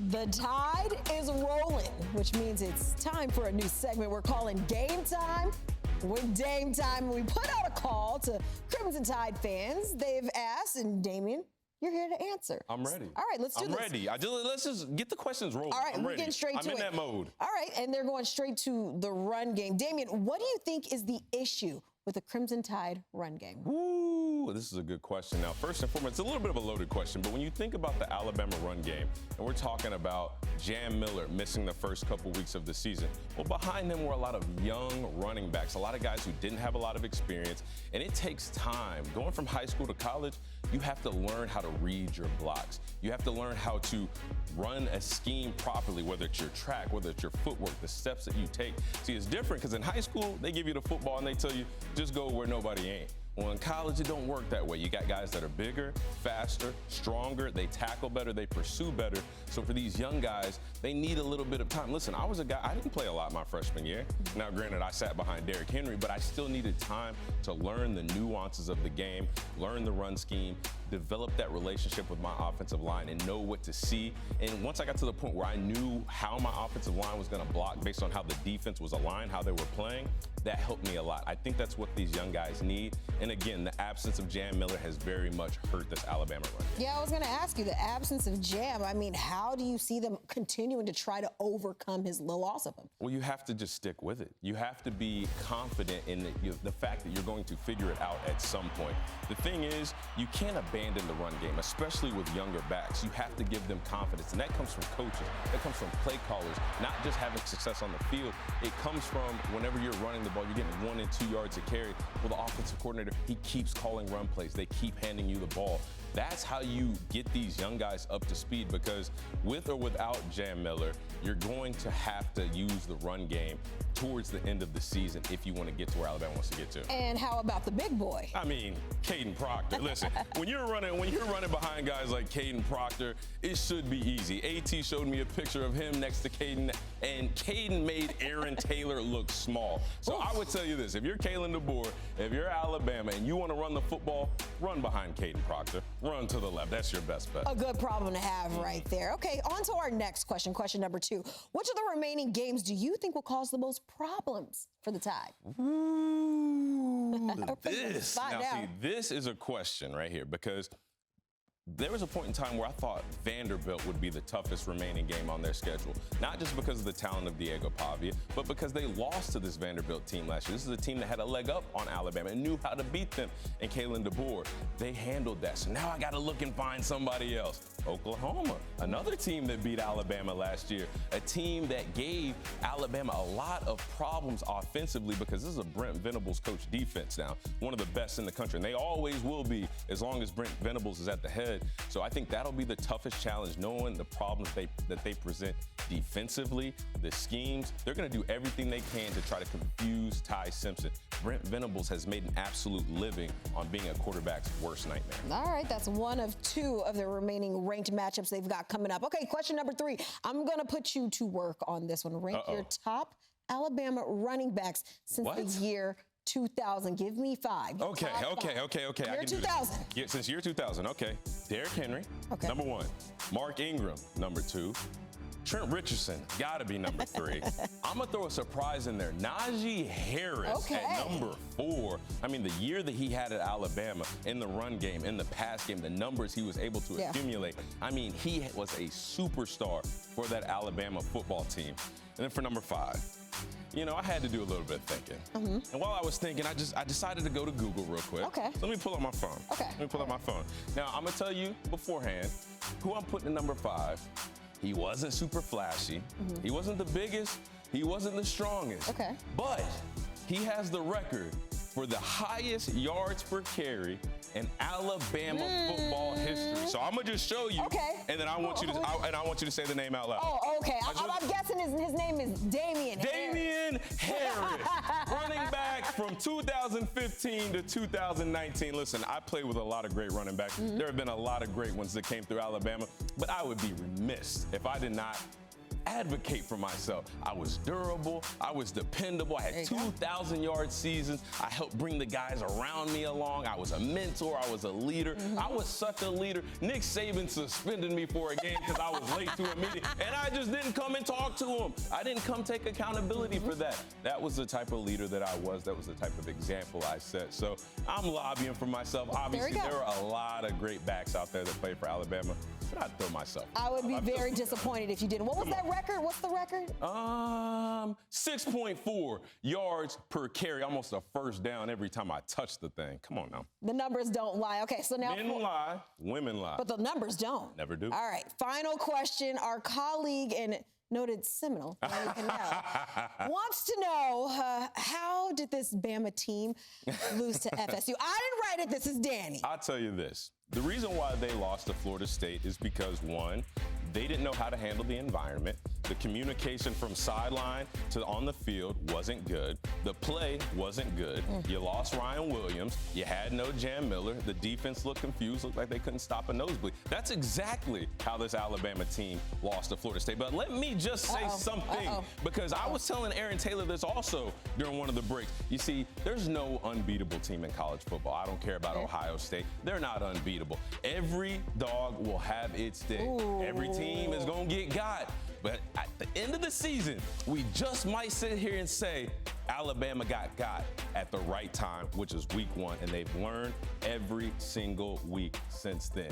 The tide is rolling, which means it's time for a new segment we're calling Game Time with Dame Time. We put out a call to Crimson Tide fans. They've asked, and Damien, you're here to answer. I'm ready. All right, let's do this. I'm ready. Let's just get the questions rolling. All right, I'm we're ready. getting straight to it. I'm in that mode. All right, and they're going straight to the run game. Damien, what do you think is the issue with the Crimson Tide run game? Ooh, this is a good question. Now, first and foremost, it's a little bit of a loaded question, but when you think about the Alabama run game, and we're talking about Jam Miller missing the first couple weeks of the season, well, behind them were a lot of young running backs, a lot of guys who didn't have a lot of experience, and it takes time. Going from high school to college, you have to learn how to read your blocks. You have to learn how to run a scheme properly, whether it's your track, whether it's your footwork, the steps that you take. See, it's different because in high school, they give you the football and they tell you, just go where nobody ain't. Well, in college, it don't work that way. You got guys that are bigger, faster, stronger, they tackle better, they pursue better. So for these young guys, they need a little bit of time. Listen, I was a guy, I didn't play a lot my freshman year. Now, granted, I sat behind Derrick Henry, but I still needed time to learn the nuances of the game, learn the run scheme, develop that relationship with my offensive line and know what to see. And once I got to the point where I knew how my offensive line was going to block based on how the defense was aligned, how they were playing, that helped me a lot. I think that's what these young guys need. And again, the absence of Jam Miller has very much hurt this Alabama run game. Yeah, I was going to ask you, the absence of Jam, I mean, how do you see them continuing to try to overcome his low loss of him? Well, you have to just stick with it. You have to be confident in the fact that you're going to figure it out at some point. The thing is, you can't abandon the run game, especially with younger backs. You have to give them confidence, and that comes from coaches. That comes from play callers, not just having success on the field. It comes from whenever you're running the ball, you're getting 1 and 2 yards of carry. Well, the offensive coordinator, he keeps calling run plays. They keep handing you the ball. That's how you get these young guys up to speed, because with or without Jam Miller, you're going to have to use the run game towards the end of the season if you want to get to where Alabama wants to get to. And how about the big boy? I mean, Caden Proctor. Listen, when you're running behind guys like Caden Proctor, it should be easy. AT showed me a picture of him next to Caden, and Caden made Aaron Taylor look small. So I would tell you this, if you're Kalen DeBoer, if you're Alabama and you want to run the football, run behind Caden Proctor. Run to the left. That's your best bet. A good problem to have right there. Okay, on to our next question, question number 2. Which of the remaining games do you think will cause the most problems for the Tide? Ooh, this is a question right here, because there was a point in time where I thought Vanderbilt would be the toughest remaining game on their schedule. Not just because of the talent of Diego Pavia, but because they lost to this Vanderbilt team last year. This is a team that had a leg up on Alabama and knew how to beat them. And Kalen DeBoer, they handled that. So now I got to look and find somebody else. Oklahoma, another team that beat Alabama last year. A team that gave Alabama a lot of problems offensively, because this is a Brent Venables coach defense now. One of the best in the country. And they always will be as long as Brent Venables is at the head. So I think that'll be the toughest challenge, knowing the problems that they present defensively, the schemes. They're going to do everything they can to try to confuse Ty Simpson. Brent Venables has made an absolute living on being a quarterback's worst nightmare. All right, that's one of 2 of the remaining ranked matchups they've got coming up. Okay, question number 3. I'm going to put you to work on this one. Rank your top Alabama running backs since the year 2000. Give me 5. Okay. Year 2000. Yeah, since year 2000. Okay. Derrick Henry, number 1. Mark Ingram, number 2. Trent Richardson, got to be number 3. I'm going to throw a surprise in there. Najee Harris at number 4. I mean, the year that he had at Alabama in the run game, in the pass game, the numbers he was able to accumulate. I mean, he was a superstar for that Alabama football team. And then for number 5, you know, I had to do a little bit of thinking. And while I was thinking, I decided to go to Google real quick. Okay. So let me pull up my phone. Let me pull up my phone. Now, I'm going to tell you beforehand who I'm putting at number 5. He wasn't super flashy. He wasn't the biggest. He wasn't the strongest. But he has the record for the highest yards per carry in Alabama football history. So I'm gonna just show you, and then I want you to say the name out loud. Oh, okay. I'm guessing his name is Damien Harris, running back from 2015 to 2019. Listen, I played with a lot of great running backs. There have been a lot of great ones that came through Alabama, but I would be remiss if I did not advocate for myself. I was durable. I was dependable. I had 2,000-yard seasons. I helped bring the guys around me along. I was a mentor. I was a leader. I was such a leader. Nick Saban suspended me for a game because I was late to a meeting, and I just didn't come and talk to him. I didn't come take accountability for that. That was the type of leader that I was. That was the type of example I set. So I'm lobbying for myself. Obviously, there are a lot of great backs out there that play for Alabama, but I'd throw myself. I would be very disappointed if you didn't. What was that record? What's the record? 6.4 yards per carry, almost a first down every time I touch the thing. Come on now. The numbers don't lie. Okay, so now men lie, women lie. But the numbers don't. Never do. All right, final question. Our colleague and noted Seminole, Damien Harris, wants to know how did this Bama team lose to FSU? I didn't write it. This is Danny. I'll tell you this. The reason why they lost to Florida State is because, one, they didn't know how to handle the environment. The communication from sideline to on the field wasn't good. The play wasn't good. You lost Ryan Williams. You had no Jam Miller. The defense looked confused, looked like they couldn't stop a nosebleed. That's exactly how this Alabama team lost to Florida State. But let me just say something, because I was telling Aaron Taylor this also during one of the breaks. You see, there's no unbeatable team in college football. I don't care about Ohio State. They're not unbeatable. Every dog will have its day. Every team is going to get got. But at the end of the season, we just might sit here and say Alabama got at the right time, which is week 1, and they've learned every single week since then.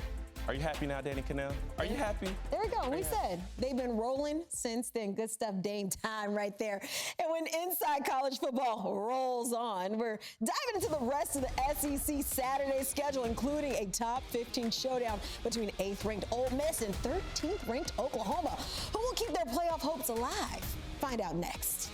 Are you happy now, Danny Cannell? Are you happy? There we go. We said they've been rolling since then. Good stuff, Dame time right there. And when Inside College Football rolls on, we're diving into the rest of the SEC Saturday schedule, including a top 15 showdown between 8th-ranked Ole Miss and 13th-ranked Oklahoma. Who will keep their playoff hopes alive? Find out next.